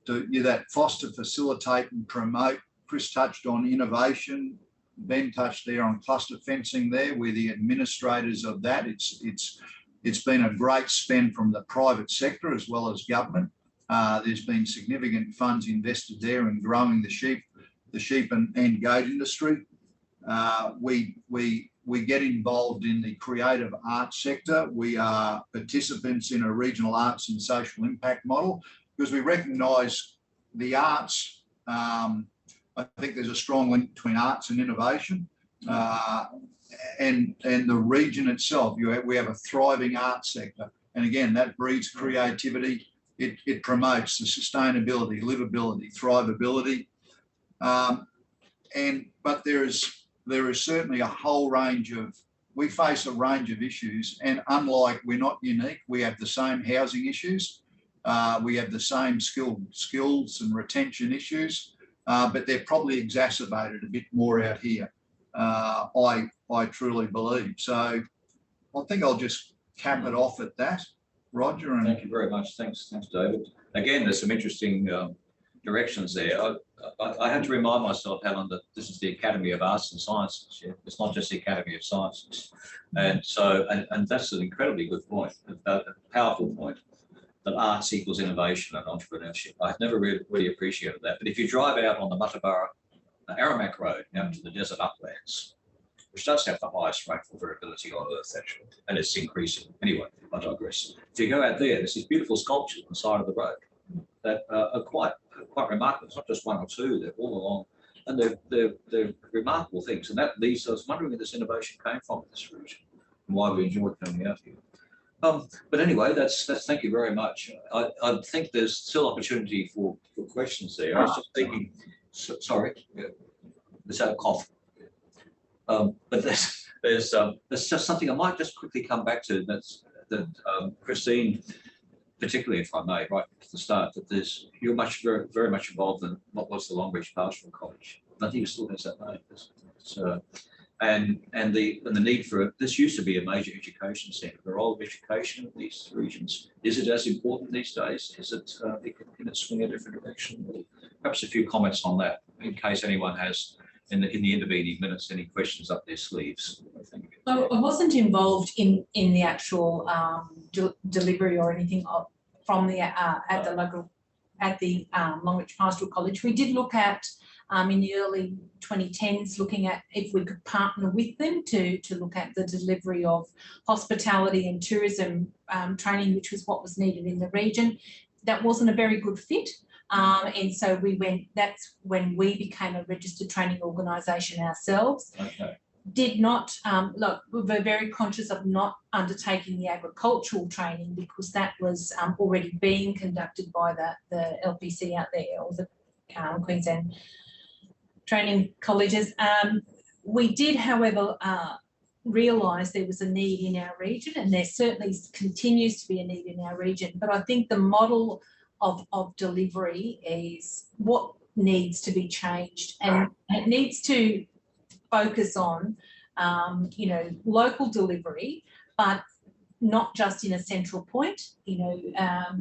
that foster, facilitate and promote. Chris touched on innovation. Ben touched there on cluster fencing there. We're the administrators of that. It's been a great spend from the private sector as well as government. There's been significant funds invested there in growing the sheep and goat industry. We get involved in the creative arts sector. We are participants in a regional arts and social impact model, because we recognise the arts. I think there's a strong link between arts and innovation, and the region itself. We have a thriving arts sector, and again that breeds creativity. It promotes the sustainability, livability, thrivability, but there is certainly a whole range of. We face a range of issues, and unlike, we're not unique. We have the same housing issues. We have the same skills and retention issues. But they're probably exacerbated a bit more out here, I truly believe. So I think I'll just cap it off at that, Roger. And thank you very much. Thanks, David. Again, there's some interesting directions there. I had to remind myself, Helen, that this is the Academy of Arts and Sciences. Yeah? It's not just the Academy of Sciences. And so, and that's an incredibly good point, a powerful point, that arts equals innovation and entrepreneurship. I've never really appreciated that. But if you drive out on the Muttaburra Aramac Road out to the desert uplands, which does have the highest rainfall variability on Earth, actually, and it's increasing. Anyway, I digress. If you go out there, there's these beautiful sculptures on the side of the road that are quite remarkable. It's not just one or two; they're all along, and they're remarkable things. And that leads us wondering where this innovation came from in this region and why we enjoyed coming out here. But anyway, that's thank you very much. I think there's still opportunity for questions there. I was just thinking, sorry, is that a cough? But there's just something I might just quickly come back to. That Kristine, particularly if I may, right at the start, that you're very much involved in what was the Long Beach Pastoral College. I think it still has that name. And the need for it. This used to be a major education centre. The role of education in these regions, is it as important these days? Is it can it swing a different direction? Perhaps a few comments on that, in case anyone has in the intervening minutes any questions up their sleeves. I wasn't involved in the actual delivery or anything from the at the Longreach Pastoral College. We did look at in the early 2010s, looking at if we could partner with them to look at the delivery of hospitality and tourism training, which was what was needed in the region. That wasn't a very good fit. And so that's when we became a registered training organisation ourselves. Okay. Did not, look, we were very conscious of not undertaking the agricultural training because that was already being conducted by the LPC out there, or the Queensland training colleges. We did, however, realise there was a need in our region, and there certainly continues to be a need in our region. But I think the model of delivery is what needs to be changed, and it needs to focus on, you know, local delivery, but not just in a central point. You know,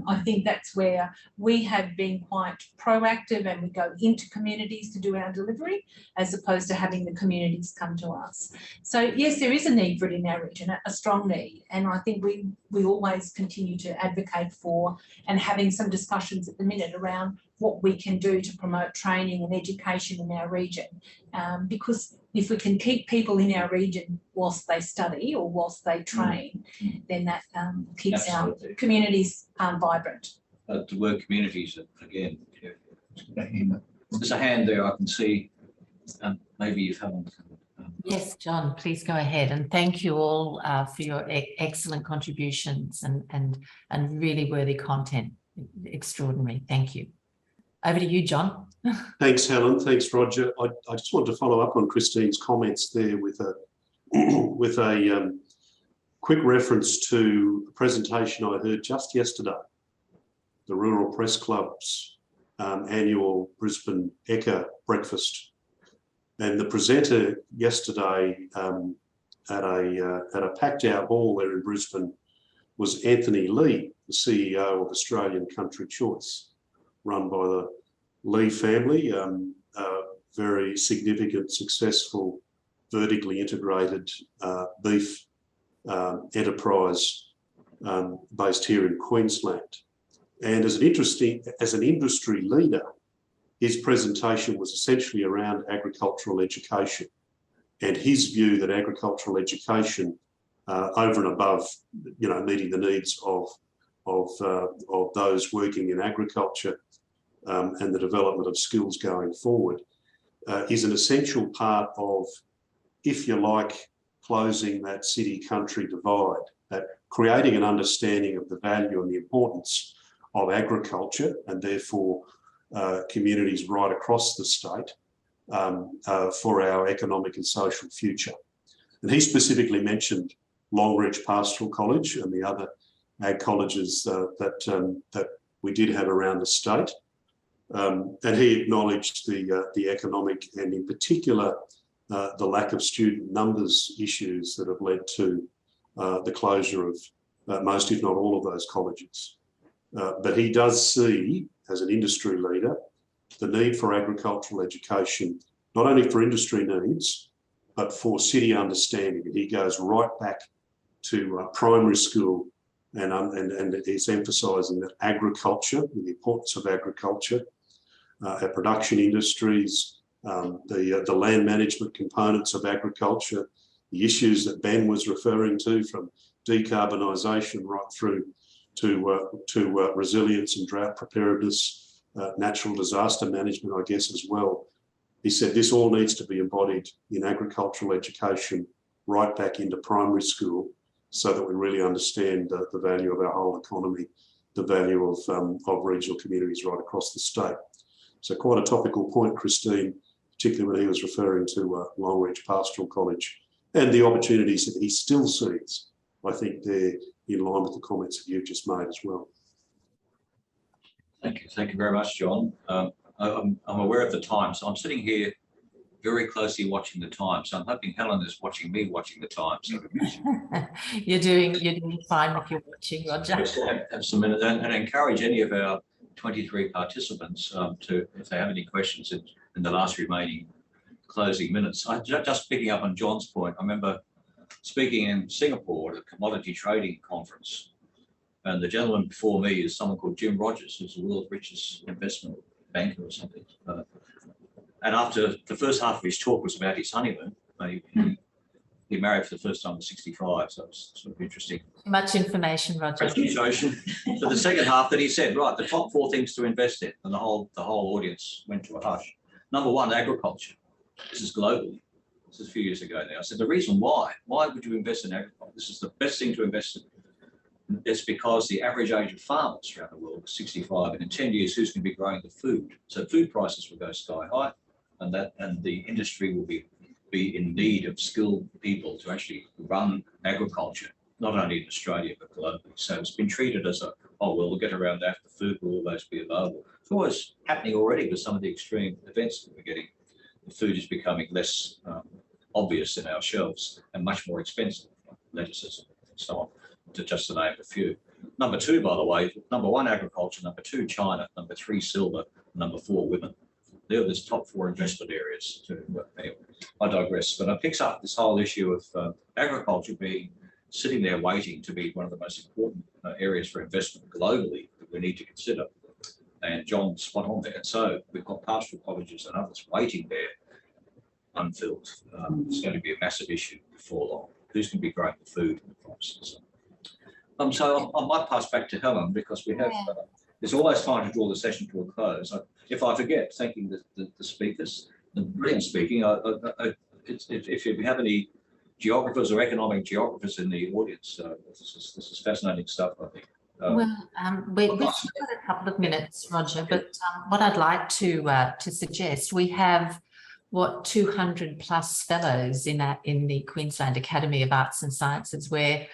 I think that's where we have been quite proactive, and we go into communities to do our delivery as opposed to having the communities come to us. So yes, there is a need for it in our region, a strong need, and I think we always continue to advocate for and having some discussions at the minute around what we can do to promote training and education in our region, because if we can keep people in our region whilst they study or whilst they train, then that keeps Absolutely. our communities vibrant. The word communities, again, there's a hand there I can see. Maybe if Helen can. Yes, John, please go ahead. And thank you all for your excellent contributions and really worthy content. Extraordinary. Thank you. Over to you, John. Thanks, Helen. Thanks, Roger. I just wanted to follow up on Kristine's comments there with a quick reference to a presentation I heard just yesterday, the Rural Press Club's annual Brisbane ECA breakfast. And the presenter yesterday at a packed out hall there in Brisbane was Anthony Lee, the CEO of Australian Country Choice, run by the Lee family, very significant, successful, vertically integrated beef enterprise based here in Queensland. And as an industry leader, his presentation was essentially around agricultural education and his view that agricultural education, over and above, you know, meeting the needs of those working in agriculture and the development of skills going forward, is an essential part of, if you like, closing that city-country divide, that creating an understanding of the value and the importance of agriculture, and therefore communities right across the state for our economic and social future. And he specifically mentioned Longreach Pastoral College and the other ag colleges that we did have around the state. And he acknowledged the economic and in particular the lack of student numbers issues that have led to the closure of most, if not all, of those colleges. But he does see, as an industry leader, the need for agricultural education, not only for industry needs, but for city understanding. And he goes right back to primary school and is emphasising that agriculture, the importance of agriculture, our production industries, the land management components of agriculture, the issues that Ben was referring to, from decarbonisation right through to resilience and drought preparedness, natural disaster management, I guess, as well. He said this all needs to be embodied in agricultural education right back into primary school, so that we really understand the value of our whole economy, the value of regional communities right across the state. So quite a topical point, Kristine, particularly when he was referring to Longreach Pastoral College and the opportunities that he still sees. I think they're in line with the comments that you've just made as well. Thank you very much, John. I'm aware of the time, so I'm sitting here very closely watching the time. So I'm hoping Helen is watching me watching the time. So You're doing fine if you're watching, Roger. just have some minutes and encourage any of our 23 participants to, if they have any questions in the last remaining closing minutes. Just picking up on John's point, I remember speaking in Singapore at a commodity trading conference, and the gentleman before me is someone called Jim Rogers, who's the world's richest investment banker or something. And after the first half of his talk was about his honeymoon, he married for the first time at 65, so it's sort of interesting. Much information, Roger. So the second half that he said, right, the top 4 things to invest in, and the whole audience went to a hush. Number 1, agriculture. This is globally. This is a few years ago now. I said the reason why would you invest in agriculture? This is the best thing to invest in. It's because the average age of farmers around the world is 65, and in 10 years, who's going to be growing the food? So food prices will go sky high, and the industry will be in need of skilled people to actually run agriculture, not only in Australia, but globally. So it's been treated as we'll get around that. The food will always be available. It's always happening already with some of the extreme events that we're getting. The food is becoming less obvious in our shelves and much more expensive, like lettuces and so on, just to name a few. Number 2, by the way, number 1, agriculture, number 2, China, number 3, silver, number 4, women. They're the top 4 investment areas. Anyway, I digress, but it picks up this whole issue of agriculture being sitting there waiting to be one of the most important areas for investment globally that we need to consider. And John's spot on there. And so we've got pastoral colleges and others waiting there, unfilled. It's going to be a massive issue before long. Who's going to be growing the food and the crops? So I might pass back to Helen, because we have. It's almost time to draw the session to a close. If I forget, thanking the speakers, the brilliant speaking. If you have any geographers or economic geographers in the audience, this is fascinating stuff, I think. We've got a couple of minutes, Roger, but what I'd like to suggest, we have 200 plus fellows in the Queensland Academy of Arts and Sciences. We're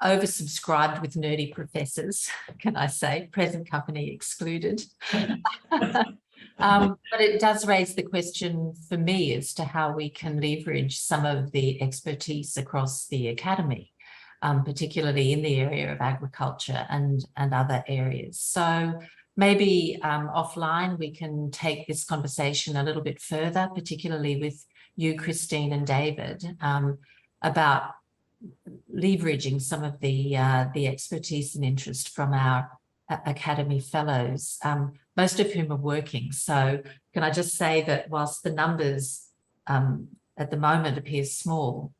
oversubscribed with nerdy professors, can I say, present company excluded. But it does raise the question for me as to how we can leverage some of the expertise across the academy, particularly in the area of agriculture and other areas. So maybe offline we can take this conversation a little bit further, particularly with you, Kristine and David, about leveraging some of the expertise and interest from our Academy Fellows, most of whom are working. So can I just say that whilst the numbers at the moment appear small,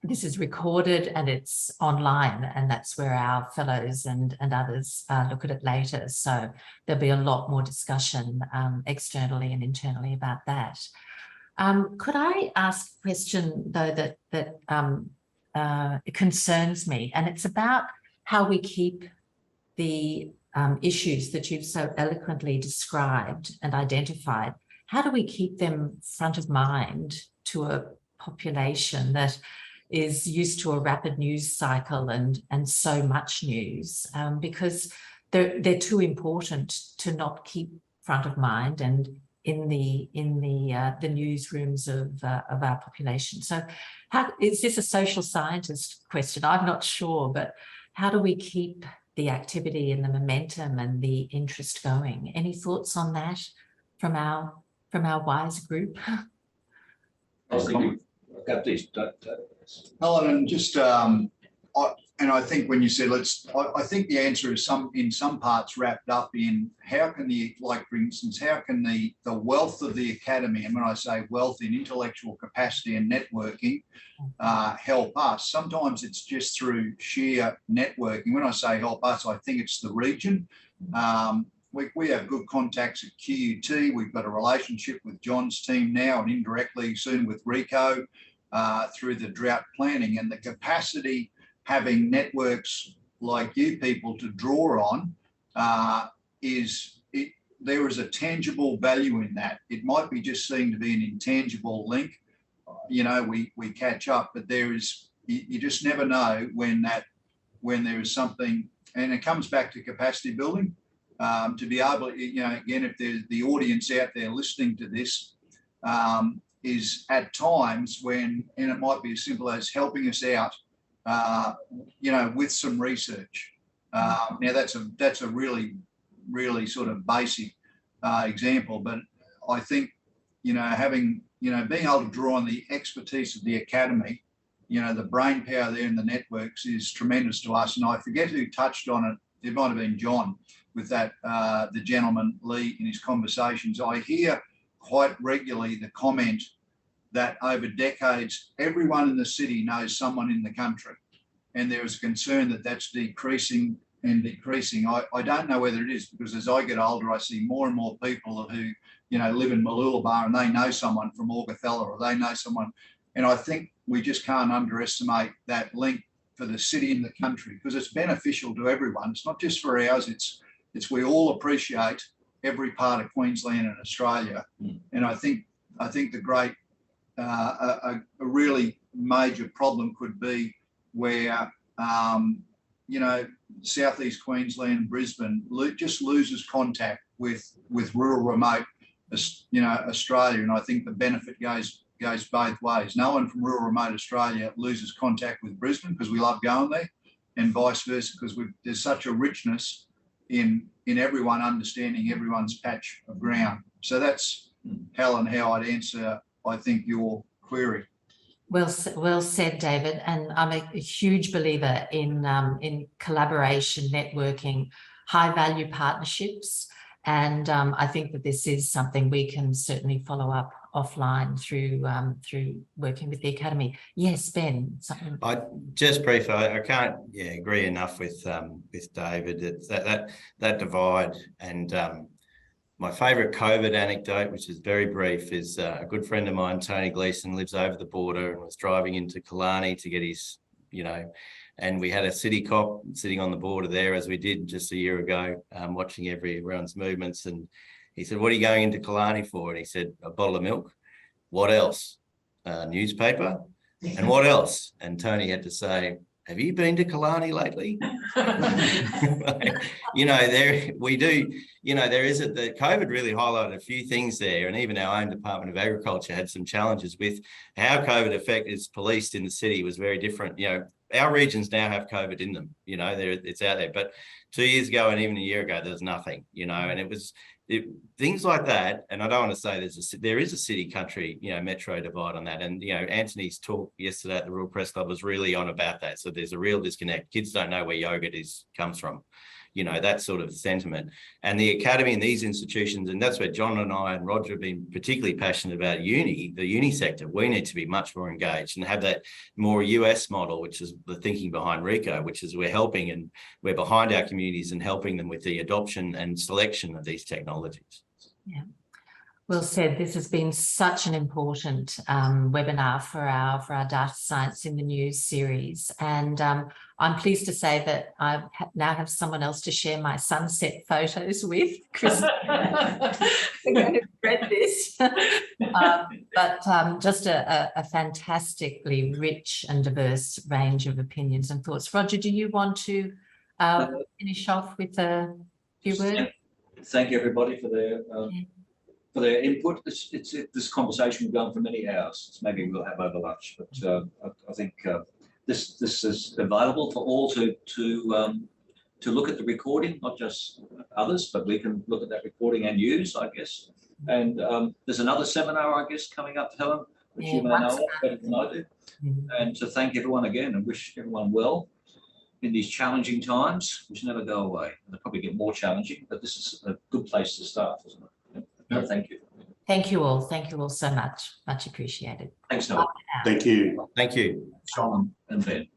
this is recorded and it's online, and that's where our fellows and others look at it later. So there'll be a lot more discussion externally and internally about that. Could I ask a question, though, that it concerns me, and it's about how we keep the issues that you've so eloquently described and identified. How do we keep them front of mind to a population that is used to a rapid news cycle and so much news, because they're too important to not keep front of mind and in the newsrooms of our population. So how is this a social scientist question? I'm not sure, but how do we keep the activity and the momentum and the interest going? Any thoughts on that from our WISE group? I was thinking, got these. Helen, and just I think when you said I think the answer is in some parts wrapped up in how can for instance, how can the wealth of the academy, and when I say wealth in intellectual capacity and networking, help us. Sometimes it's just through sheer networking. When I say help us, I think it's the region. We have good contacts at QUT. We've got a relationship with John's team now, and indirectly soon with RECoE through the drought planning, and the capacity having networks like you people to draw on there is a tangible value in that. It might be just seen to be an intangible link. You know, we catch up, but there is, you just never know when there is something, and it comes back to capacity building. To be able, again, if there's the audience out there listening to this, is at times when, and it might be as simple as helping us out, with some research. Now that's a really, really sort of basic example, but I think, having, being able to draw on the expertise of the academy, the brain power there in the networks is tremendous to us. And I forget who touched on it. It might have been John with that, the gentleman Lee in his conversations. I hear quite regularly the comment that over decades, everyone in the city knows someone in the country. And there is a concern that that's decreasing and decreasing. I don't know whether it is, because as I get older, I see more and more people who, live in Mooloolaba and they know someone from Augathella, or they know someone. And I think we just can't underestimate that link for the city and the country, because it's beneficial to everyone. It's not just for ours. It's we all appreciate every part of Queensland and Australia. And I think the great, a really major problem could be where, Southeast Queensland, Brisbane just loses contact with rural, remote, Australia. And I think the benefit goes both ways. No one from rural, remote Australia loses contact with Brisbane because we love going there, and vice versa, because there's such a richness in everyone understanding everyone's patch of ground. So that's, Helen, how I'd answer, I think, your query. Well said, David. And I'm a huge believer in collaboration, networking, high value partnerships. And I think that this is something we can certainly follow up offline through working with the academy. Yes, Ben. Something. I just briefly, I can't agree enough with David. It's that divide. And my favourite COVID anecdote, which is very brief, is a good friend of mine, Tony Gleeson, lives over the border and was driving into Killarney to get his, and we had a city cop sitting on the border there, as we did just a year ago, watching everyone's movements. And he said, "What are you going into Killarney for?" And he said, "A bottle of milk." "What else?" "Newspaper." "And what else?" And Tony had to say, "Have you been to Killarney lately?" There is the COVID really highlighted a few things there, and even our own Department of Agriculture had some challenges with how COVID effect is policed in the city was very different. Our regions now have COVID in them, it's out there, but 2 years ago and even a year ago, there was nothing, and it was things like that. And I don't want to say there is a city country, metro divide on that. And, Anthony's talk yesterday at the Rural Press Club was really on about that. So there's a real disconnect. Kids don't know where yogurt comes from, that sort of sentiment. And the academy and these institutions, and that's where John and I and Roger have been particularly passionate about the uni sector. We need to be much more engaged and have that more US model, which is the thinking behind RECoE, which is we're helping and we're behind our communities and helping them with the adoption and selection of these technologies. Yeah. Well said. This has been such an important webinar for our Data Science in the News series. And I'm pleased to say that I now have someone else to share my sunset photos with. Kristine, I'm going to read this. But just a fantastically rich and diverse range of opinions and thoughts. Roger, do you want to finish off with a few words? Thank you, everybody, for their input. This conversation will go on for many hours. Maybe we'll have over lunch, but I think this is available for all to look at the recording, not just others, but we can look at that recording and use, I guess. And there's another seminar, I guess, coming up, Helen, which you may know of better than I do. And to thank everyone again and wish everyone well in these challenging times, which never go away. They'll probably get more challenging, but this is a good place to start, isn't it? Thank you. Thank you all. Thank you all so much. Much appreciated. Thanks, Noel. Thank you. Thank you. Sean and Ben.